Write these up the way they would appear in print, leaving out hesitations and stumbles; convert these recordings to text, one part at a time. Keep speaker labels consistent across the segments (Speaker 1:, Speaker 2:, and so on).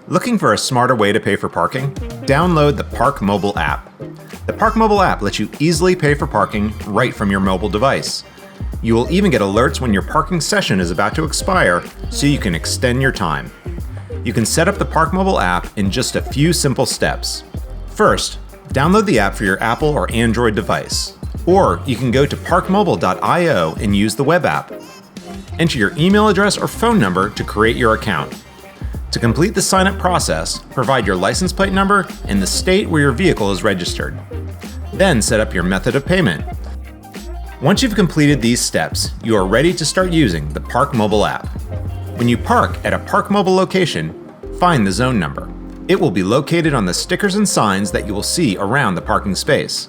Speaker 1: Looking for a smarter way to pay for parking? Download the ParkMobile app. The ParkMobile app lets you easily pay for parking right from your mobile device. You will even get alerts when your parking session is about to expire, so you can extend your time. You can set up the ParkMobile app in just a few simple steps. First, download the app for your Apple or Android device. Or you can go to parkmobile.io and use the web app. Enter your email address or phone number to create your account. To complete the sign-up process, provide your license plate number and the state where your vehicle is registered. Then set up your method of payment. Once you've completed these steps, you are ready to start using the ParkMobile app. When you park at a ParkMobile location, find the zone number. It will be located on the stickers and signs that you will see around the parking space.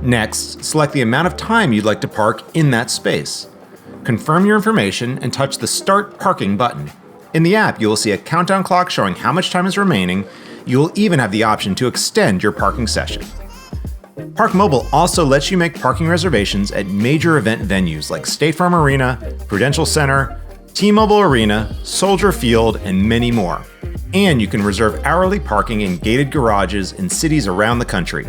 Speaker 1: Next, select the amount of time you'd like to park in that space. Confirm your information and touch the Start Parking button. In the app, you will see a countdown clock showing how much time is remaining. You will even have the option to extend your parking session. ParkMobile also lets you make parking reservations at major event venues like State Farm Arena, Prudential Center, T-Mobile Arena, Soldier Field, and many more. And you can reserve hourly parking in gated garages in cities around the country.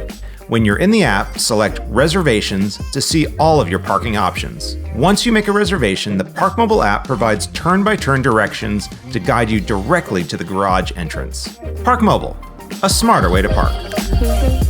Speaker 1: When you're in the app, select Reservations to see all of your parking options. Once you make a reservation, the ParkMobile app provides turn-by-turn directions to guide you directly to the garage entrance. ParkMobile, a smarter way to park.